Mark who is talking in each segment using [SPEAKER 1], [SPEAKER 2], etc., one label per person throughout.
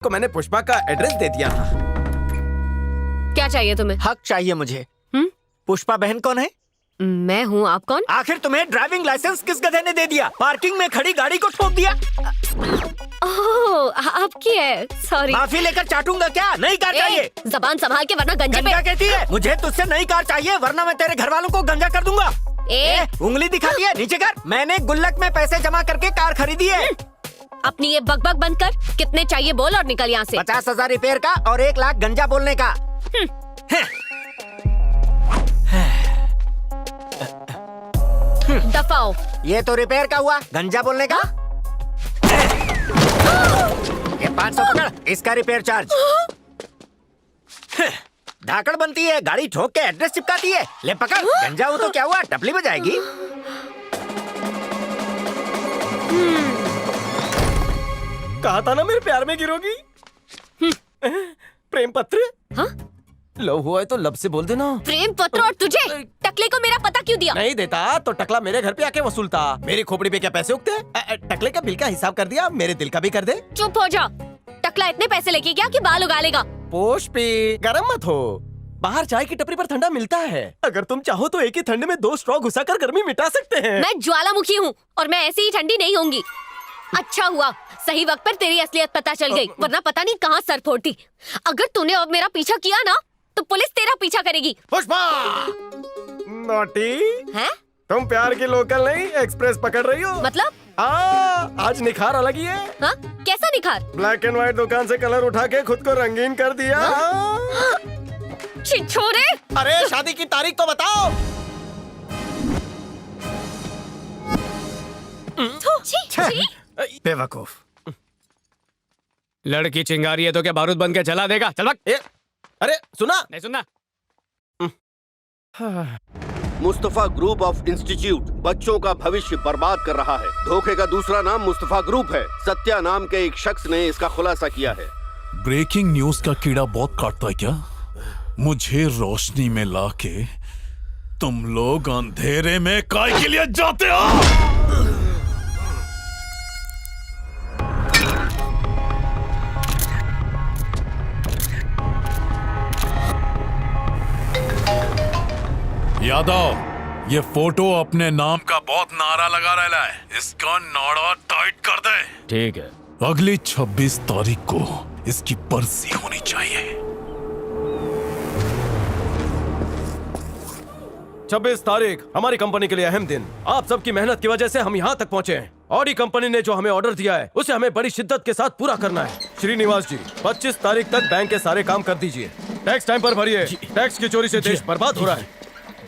[SPEAKER 1] को मैंने पुष्पा का एड्रेस दे दिया था।
[SPEAKER 2] क्या चाहिए तुम्हें?
[SPEAKER 3] हक चाहिए मुझे। पुष्पा बहन कौन है?
[SPEAKER 2] मैं हूँ। आप कौन?
[SPEAKER 3] आखिर तुम्हें ड्राइविंग लाइसेंस किस गधे ने दे दिया? पार्किंग में खड़ी गाड़ी को ठोक दिया।
[SPEAKER 2] ओह, आपकी है। सॉरी।
[SPEAKER 3] माफी लेकर चाटूंगा क्या? नई कार चाहिए।
[SPEAKER 2] जबान संभाल के वरना गंजे पे।
[SPEAKER 3] गंजा कहती है? मुझे तुझसे नई कार चाहिए वरना मैं तेरे घर वालों को गंजा कर दूंगा। उंगली दिखाती है, नीचे कर। मैंने गुल्लक में पैसे जमा करके कार खरीदी है।
[SPEAKER 2] अपनी ये बकबक बंद कर। कितने चाहिए बोल और निकल यहाँ से।
[SPEAKER 3] 50,000 रिपेयर का और 1 लाख गंजा बोलने का।
[SPEAKER 2] दफाओ।
[SPEAKER 3] ये तो रिपेयर का हुआ, गंजा बोलने का। ये 500 पकड़, इसका रिपेयर चार्ज। धाकड़ बनती है, गाड़ी ठोक के एड्रेस चिपकाती है। ले पकड़, गंजा हो तो क्या हुआ, टपली बजाएगी।
[SPEAKER 1] कहा था ना मेरे प्यार में गिरोगी। प्रेम पत्र।
[SPEAKER 2] हाँ?
[SPEAKER 1] लव हुआ है तो लब से बोल देना।
[SPEAKER 2] प्रेम पत्र और तुझे टकले को मेरा पता क्यों दिया?
[SPEAKER 1] नहीं देता तो टकला मेरे घर पे आके वसूलता। मेरी खोपड़ी पे क्या पैसे उगते? टकले का बिल का हिसाब कर दिया, मेरे दिल का भी कर दे।
[SPEAKER 2] चुप हो जा। टकला इतने पैसे लेके क्या कि बाल उगा लेगा?
[SPEAKER 1] पुष्पी गरम मत हो, बाहर चाय की टपरी पर ठंडा मिलता है। अगर तुम चाहो तो एक ही ठंडे में 2 स्ट्रॉ घुसाकर गर्मी मिटा सकते हैं।
[SPEAKER 2] मैं ज्वालामुखी हूँ और मैं ऐसी ही ठंडी नहीं होंगी। अच्छा हुआ सही वक्त पर तेरी असलियत पता चल गई, वरना पता नहीं कहाँ सर फोड़ती। अगर तूने अब मेरा पीछा किया ना तो पुलिस तेरा पीछा करेगी।
[SPEAKER 1] पुष्पा नॉटी
[SPEAKER 2] हैं?
[SPEAKER 1] तुम प्यार की लोकल नहीं एक्सप्रेस पकड़ रही हो।
[SPEAKER 2] मतलब?
[SPEAKER 1] आज निखार अलग ही है।
[SPEAKER 2] हाँ? कैसा निखार?
[SPEAKER 1] ब्लैक एंड व्हाइट दुकान से कलर उठा के खुद को रंगीन कर दिया।
[SPEAKER 2] छिछोरे!
[SPEAKER 1] अरे शादी की तारीख तो बताओ।
[SPEAKER 3] बेवकूफ।
[SPEAKER 4] लड़की चिंगारी है तो क्या बारूद बन के जला देगा? चल भाग।
[SPEAKER 1] अरे सुना?
[SPEAKER 4] नहीं सुनना।
[SPEAKER 5] मुस्तफा ग्रुप ऑफ इंस्टीट्यूट बच्चों का भविष्य बर्बाद कर रहा है। धोखे का दूसरा नाम मुस्तफा ग्रुप है। सत्या नाम के एक शख्स ने इसका खुलासा किया है।
[SPEAKER 6] ब्रेकिंग न्यूज का कीड़ा बहुत काटता है क्या? मुझे रोशनी में लाके तुम लोग अंधेरे में काय के लिए जाते हो? यादव, ये फोटो अपने नाम का बहुत नारा लगा रहा है, इसका नारा टाइट कर दे।
[SPEAKER 4] ठीक है।
[SPEAKER 6] अगली 26 तारीख को इसकी बरसी होनी चाहिए।
[SPEAKER 1] 26 तारीख हमारी कंपनी के लिए अहम दिन। आप सबकी मेहनत की वजह से हम यहाँ तक पहुँचे हैं। ऑडी कंपनी ने जो हमें ऑर्डर दिया है उसे हमें बड़ी शिद्दत के साथ पूरा करना है। श्रीनिवास जी 25 तारीख तक बैंक के सारे काम कर दीजिए। टैक्स टाइम पर भरिए। टैक्स की चोरी से देश बर्बाद हो रहा है।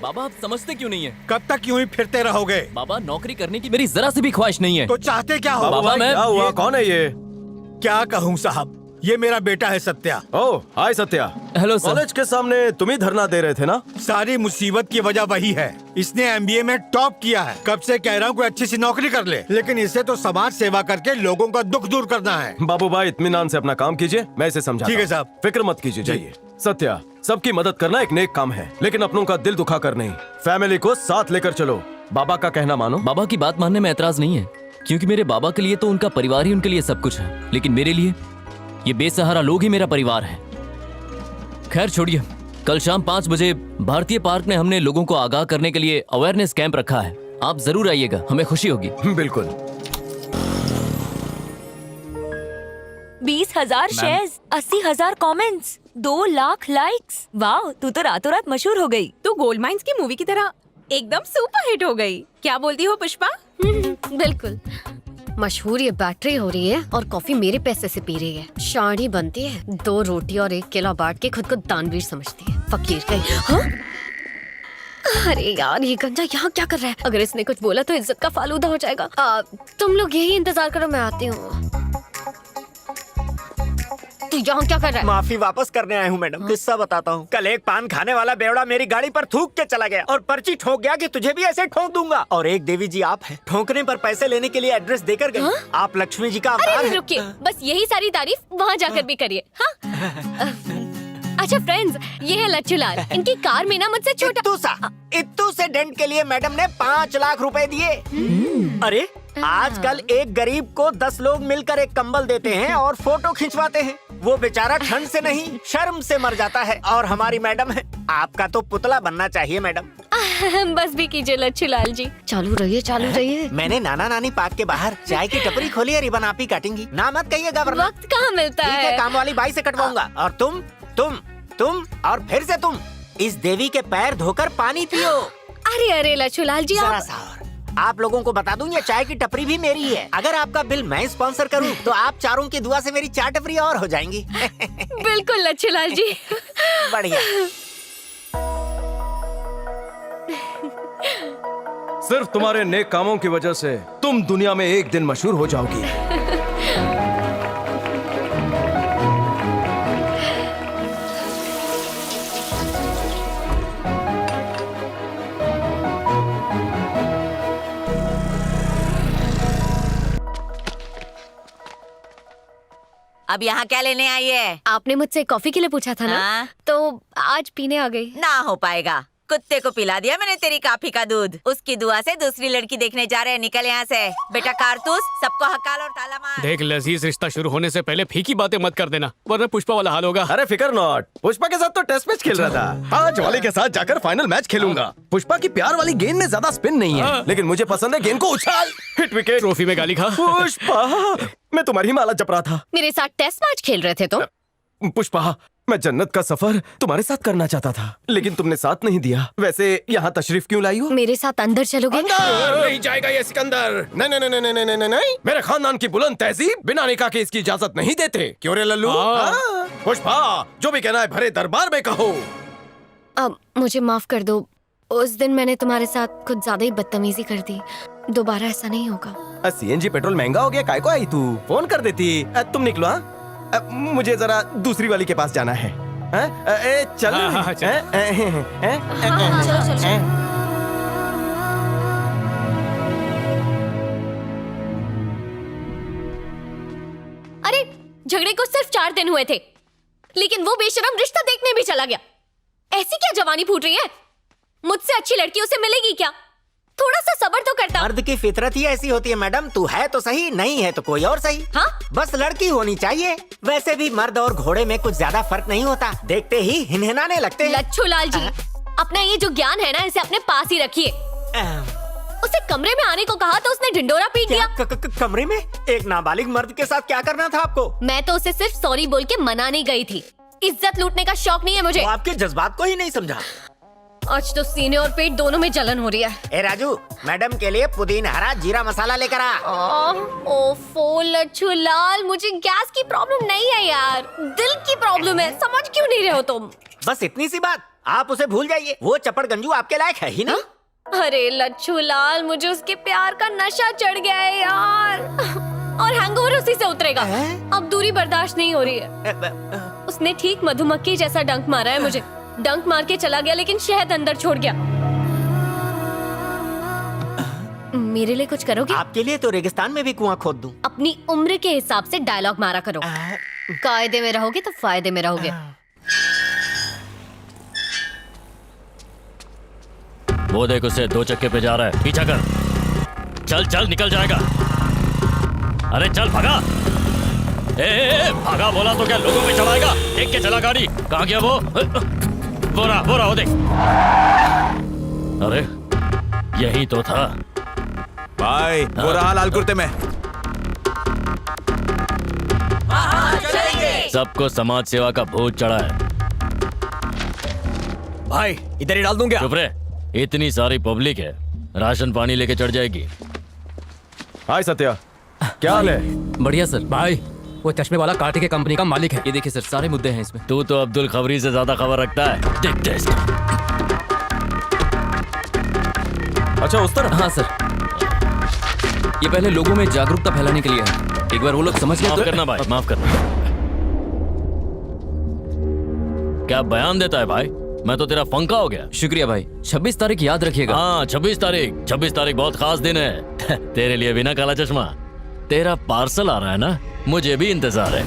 [SPEAKER 7] बाबा आप समझते क्यों नहीं है?
[SPEAKER 3] कब तक यूं ही फिरते रहोगे?
[SPEAKER 7] बाबा नौकरी करने की मेरी जरा सी भी ख्वाहिश नहीं है।
[SPEAKER 3] तो चाहते क्या हो?
[SPEAKER 7] बाबा मैं
[SPEAKER 1] क्या हुआ? कौन है ये?
[SPEAKER 3] क्या कहूँ साहब, ये मेरा बेटा है Satya.
[SPEAKER 1] Oh hi Satya.
[SPEAKER 7] Hello sir.
[SPEAKER 1] College के सामने तुम ही धरना दे रहे थे ना?
[SPEAKER 3] सारी मुसीबत की वजह वही है। इसने MBA में टॉप किया है। कब से कह रहा हूँ कोई अच्छी सी नौकरी कर ले, लेकिन इसे तो समाज सेवा करके लोगों का दुख दूर करना है।
[SPEAKER 1] बाबू भाई इत्मीनान से अपना काम कीजिए, मैं इसे समझा।
[SPEAKER 3] ठीक है साहब।
[SPEAKER 1] फिक्र मत कीजिए, जाइए। सत्या, सबकी मदद करना एक नेक काम है, लेकिन अपनों का दिल दुखा कर नहीं। फैमिली को साथ लेकर चलो। बाबा का कहना मानो।
[SPEAKER 7] बाबा की बात मानने में ऐतराज नहीं है, क्योंकि मेरे बाबा के लिए तो उनका परिवार ही उनके लिए सब कुछ है, लेकिन मेरे लिए ये बेसहारा लोग ही मेरा परिवार है। खैर छोड़िए, कल शाम 5 बजे भारतीय पार्क में हमने लोगों को आगाह करने के लिए अवेयरनेस कैंप रखा है। आप जरूर आइएगा, हमें खुशी होगी।
[SPEAKER 1] बिल्कुल।
[SPEAKER 8] 20,000 शेयर्स, 80,000 कमेंट्स, 2 लाख लाइक्स। वाह, तू तो रातों रात मशहूर हो गई।
[SPEAKER 9] तू गोल्ड माइंस की मूवी की तरह एकदम सुपर हिट हो गई। क्या बोलती हो पुष्पा?
[SPEAKER 2] बिल्कुल। मशहूर ये बैटरी हो रही है और कॉफी मेरे पैसे से पी रही है। शाड़ी बनती है, 2 रोटी और 1 केला बांट के खुद को दानवीर समझती है। फकीर कहीं। हाँ? अरे यार ये गंजा यहाँ क्या कर रहा है? अगर इसने कुछ बोला तो इज्जत का फालूदा हो जाएगा। तुम लोग यही इंतजार करो, मैं आती हूँ। तू यहाँ क्या कर रहा है?
[SPEAKER 3] माफी वापस करने आया हूँ मैडम। किस्सा बताता हूँ। कल एक पान खाने वाला बेवड़ा मेरी गाड़ी पर थूक के चला गया और पर्ची ठोक गया कि तुझे भी ऐसे ठोक दूंगा। और एक देवी जी आप हैं, ठोकने पर पैसे लेने के लिए एड्रेस देकर गई। आप लक्ष्मी जी का अवतार
[SPEAKER 2] अरे
[SPEAKER 3] हैं।
[SPEAKER 2] रुकिए, बस यही सारी तारीफ वहाँ जाकर भी करिए। हाँ? अच्छा फ्रेंड्स, ये है लच्छू लाल। इनकी कार में ना मुझसे छोटा
[SPEAKER 3] इत्तू से डेंट के लिए मैडम ने 5 लाख रुपए दिए। अरे आजकल एक गरीब को 10 लोग मिलकर एक कंबल देते हैं और फोटो खिंचवाते हैं। वो बेचारा ठंड से नहीं शर्म से मर जाता है। और हमारी मैडम है, आपका तो पुतला बनना चाहिए मैडम।
[SPEAKER 2] बस भी कीजिए लच्छू लाल जी, चालू रहिए।
[SPEAKER 3] मैंने नाना नानी पार्क के बाहर चाय की टपरी खोली है, रिबन आप ही काटेंगी। ना मत कहिएगा वरना
[SPEAKER 2] वक्त कहाँ मिलता
[SPEAKER 3] ठीक है,
[SPEAKER 2] है।
[SPEAKER 3] काम वाली बाई से कटवाऊंगा। और तुम और फिर से तुम इस देवी के पैर धोकर पानी पियो।
[SPEAKER 2] अरे लच्छू लाल जी,
[SPEAKER 3] जरा
[SPEAKER 2] आप
[SPEAKER 3] सा और। आप लोगों को बता दूं, ये चाय की टपरी भी मेरी है। अगर आपका बिल मैं स्पॉन्सर करूं तो आप चारों की दुआ से मेरी 4 टपरी और हो जाएंगी।
[SPEAKER 2] बिल्कुल लच्छू लाल जी।
[SPEAKER 3] बढ़िया।
[SPEAKER 1] सिर्फ तुम्हारे नेक कामों की वजह से तुम दुनिया में एक दिन मशहूर हो जाओगी।
[SPEAKER 9] अब यहाँ क्या लेने आई है?
[SPEAKER 2] आपने मुझसे कॉफी के लिए पूछा था ना,
[SPEAKER 9] हाँ?
[SPEAKER 2] तो आज पीने आ गई।
[SPEAKER 9] ना हो पाएगा। कुत्ते को पिला दिया मैंने तेरी कॉफी का दूध। उसकी दुआ से दूसरी लड़की देखने जा रहे हैं। निकल यहाँ से बेटा कारतूस, सबको हकाल और ताला मार।
[SPEAKER 4] देख लजीज, रिश्ता शुरू होने से पहले फीकी बातें मत कर देना, वरना पुष्पा वाला हाल होगा।
[SPEAKER 1] अरे फिकर नॉट, पुष्पा के साथ तो टेस्ट मैच खेल रहा था। आज वाली के साथ जाकर फाइनल मैच खेलूंगा। पुष्पा की प्यार वाली गेंद में ज्यादा स्पिन नहीं है, लेकिन मुझे पसंद है गेंद को उछाल, हिट विकेट।
[SPEAKER 4] ट्रॉफी में गाली खा।
[SPEAKER 1] पुष्पा, मैं तुम्हारी माला जप रहा था।
[SPEAKER 2] मेरे साथ टेस्ट मैच खेल रहे थे तुम।
[SPEAKER 1] पुष्पा, मैं जन्नत का सफर तुम्हारे साथ करना चाहता था, लेकिन तुमने साथ नहीं दिया। वैसे यहाँ तशरीफ क्यों लाई हो?
[SPEAKER 2] मेरे साथ अंदर चलोगे?
[SPEAKER 1] अंदर नहीं जाएगा ये सिकंदर। नहीं नहीं नहीं नहीं नहीं नहीं नहीं, मेरे खानदान की बुलंद तहजीब बिना निकाह के इसकी इजाजत नहीं देते। क्यों रे लल्लू? हाँ। पुष्पा, जो भी कहना है भरे दरबार में कहो।
[SPEAKER 2] अब मुझे माफ कर दो, उस दिन मैंने तुम्हारे साथ कुछ ज्यादा ही बदतमीजी कर दी। दोबारा ऐसा नहीं होगा।
[SPEAKER 1] सीएनजी पेट्रोल महंगा हो गया, काय को आई तू? फोन कर देती। तुम निकलो। हाँ, मुझे जरा दूसरी वाली के पास जाना है। चल।
[SPEAKER 4] हाँ, चल।
[SPEAKER 2] चलो। अरे झगड़े को सिर्फ 4 दिन हुए थे, लेकिन वो बेशरम रिश्ता देखने भी चला गया। ऐसी क्या जवानी फूट रही है? मुझसे अच्छी लड़की उसे मिलेगी क्या? थोड़ा सा सब्र तो करता।
[SPEAKER 3] मर्द की फितरत ही ऐसी होती है मैडम। तू है तो सही, नहीं है तो कोई और सही।
[SPEAKER 2] हाँ?
[SPEAKER 3] बस लड़की होनी चाहिए। वैसे भी मर्द और घोड़े में कुछ ज्यादा फर्क नहीं होता, देखते ही हिनहिनाने लगते हैं।
[SPEAKER 2] लच्छू लाल जी, अपना ये जो ज्ञान है ना, इसे अपने पास ही रखिए। उसे कमरे में आने को कहा तो उसने ढिंडोरा पीट दिया।
[SPEAKER 3] कमरे में एक नाबालिग मर्द के साथ क्या करना था आपको?
[SPEAKER 2] मैं तो उसे सिर्फ सॉरी बोल के मनाने गई थी। इज्जत लूटने का शौक नहीं है मुझे।
[SPEAKER 3] वो आपके जज्बात को ही नहीं समझा।
[SPEAKER 2] आज तो सीने और पेट दोनों में जलन हो रही है।
[SPEAKER 3] ए राजू, मैडम के लिए पुदीना हरा जीरा मसाला लेकर आ।
[SPEAKER 2] ओफो लच्छू लाल, मुझे गैस की प्रॉब्लम नहीं है यार, दिल की प्रॉब्लम है। समझ क्यों नहीं रहे हो तुम?
[SPEAKER 3] बस इतनी सी बात, आप उसे भूल जाइए। वो चपड़ गंजू आपके लायक है ही नहीं।
[SPEAKER 2] अरे लच्छू लाल, मुझे उसके प्यार का नशा चढ़ गया है यार, और हैंगओवर उसी से उतरेगा। अब दूरी बर्दाश्त नहीं हो रही है। उसने ठीक मधुमक्खी जैसा डंक मारा है मुझे। डंक मार के चला गया, लेकिन शहद अंदर छोड़ गया। मेरे लिए कुछ करोगे?
[SPEAKER 3] आपके लिए तो रेगिस्तान में भी कुआं खोद दूं।
[SPEAKER 2] अपनी उम्र के हिसाब से डायलॉग मारा करो। कायदे में रहोगे तो फायदे में रहोगे।
[SPEAKER 7] वो देख, उसे 2 चक्के पे जा रहा है, पीछा कर। चल चल, निकल जाएगा। अरे चल, भागा। ए, भागा बोला तो क्या लोगों पे चलाएगा? देख के चला गाड़ी। कहाँ गया वो? बोरा वो देख। अरे यही तो था
[SPEAKER 6] भाई। बुरा हाल लाल कुर्ते में।
[SPEAKER 7] सबको समाज सेवा का भूत चढ़ा है।
[SPEAKER 4] भाई इधर ही डाल दूं क्या?
[SPEAKER 7] चुप रहे, इतनी सारी पब्लिक है, राशन पानी लेके चढ़ जाएगी।
[SPEAKER 1] हाय सत्या, क्या हाल है?
[SPEAKER 4] बढ़िया सर। भाई वो चश्मे वाला कार्तिक कंपनी का मालिक है।
[SPEAKER 7] ये देखिए सर, सारे मुद्दे हैं इसमें। तू तो अब्दुल खबरी से ज्यादा खबर रखता है। देखते इसको।
[SPEAKER 1] अच्छा, उस तरह।
[SPEAKER 7] हाँ सर, ये पहले लोगों में जागरूकता फैलाने के लिए है। एक बार वो लोग समझ गए तो। माफ करना भाई, माफ करना। क्या बयान देता है भाई? मैं तो तेरा फंका हो गया। शुक्रिया भाई। 26 तारीख याद रखिएगा। हाँ, 26 तारीख बहुत खास दिन है। तेरे लिए भी ना काला चश्मा। तेरा पार्सल आ रहा है ना, मुझे भी इंतजार है।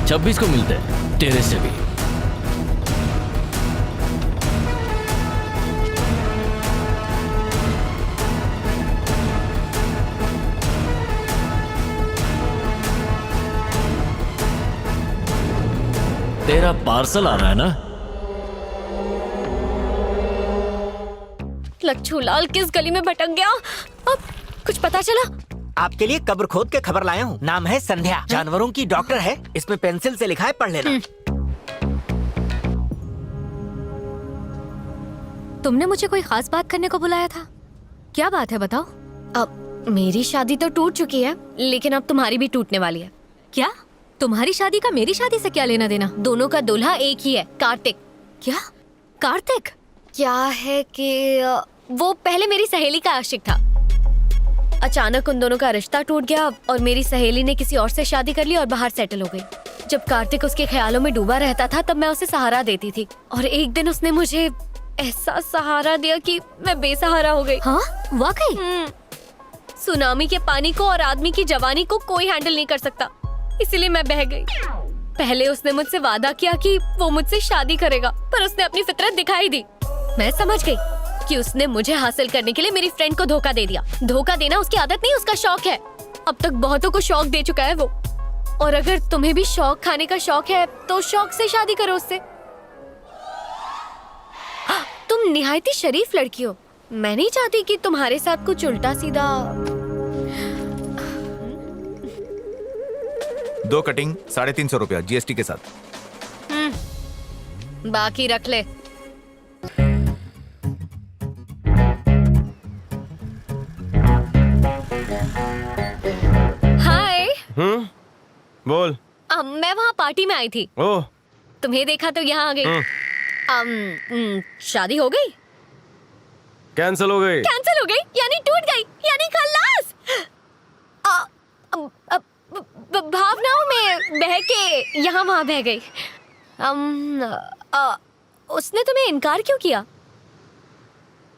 [SPEAKER 7] 26 को मिलते हैं, तेरे से भी। तेरा पार्सल आ रहा है ना?
[SPEAKER 2] लच्छू लाल किस गली में भटक गया? अब कुछ पता चला?
[SPEAKER 3] आपके लिए कब्र खोद के खबर लाया हूँ। नाम है संध्या, जानवरों की डॉक्टर है। इसमें पेंसिल से लिखा है, पढ़ लेना।
[SPEAKER 8] तुमने मुझे कोई खास बात करने को बुलाया था? क्या बात है बताओ।
[SPEAKER 2] अब मेरी शादी तो टूट चुकी है, लेकिन अब तुम्हारी भी टूटने वाली है।
[SPEAKER 8] क्या? तुम्हारी शादी का मेरी शादी से क्या लेना देना?
[SPEAKER 2] दोनों का दूल्हा एक ही है, कार्तिक।
[SPEAKER 8] क्या? कार्तिक?
[SPEAKER 2] क्या है कि वो पहले मेरी सहेली का आशिक था। अचानक उन दोनों का रिश्ता टूट गया और मेरी सहेली ने किसी और से शादी कर ली और बाहर सेटल हो गई। जब कार्तिक उसके ख्यालों में डूबा रहता था तब मैं उसे सहारा देती थी, और एक दिन उसने मुझे ऐसा सहारा दिया कि मैं बेसहारा हो गई।
[SPEAKER 8] हाँ वाकई?
[SPEAKER 2] सुनामी के पानी को और आदमी की जवानी को कोई हैंडल नहीं कर सकता, इसलिए मैं बह गई। पहले उसने मुझसे वादा किया कि वो मुझसे शादी करेगा, पर उसने अपनी फितरत दिखाई दी। मैं समझ गई कि उसने मुझे हासिल करने के लिए मेरी फ्रेंड को धोखा दे दिया। धोखा देना उसकी आदत नहीं, उसका शौक है। अब तक बहुतों को शौक दे चुका है वो, और अगर तुम्हें भी शौक खाने का शौक है तो शौक से शादी करो उससे। तुम निहायती शरीफ लड़की हो, मैं नहीं चाहती कि तुम्हारे साथ कुछ उल्टा सीधा।
[SPEAKER 10] 2 कटिंग 350 रुपया GST के साथ।
[SPEAKER 2] बाकी रख ले। हाय।
[SPEAKER 1] बोल।
[SPEAKER 2] मैं वहाँ पार्टी में आई थी,
[SPEAKER 1] ओह,
[SPEAKER 2] तुम्हें देखा तो यहाँ आ गई। शादी हो गई?
[SPEAKER 1] कैंसिल हो गई।
[SPEAKER 2] कैंसिल हो गई यानी टूट गई, यानी खल्लास। भावनाओं में बह के यहाँ वहाँ बह गई। उसने तुम्हें इनकार क्यों किया?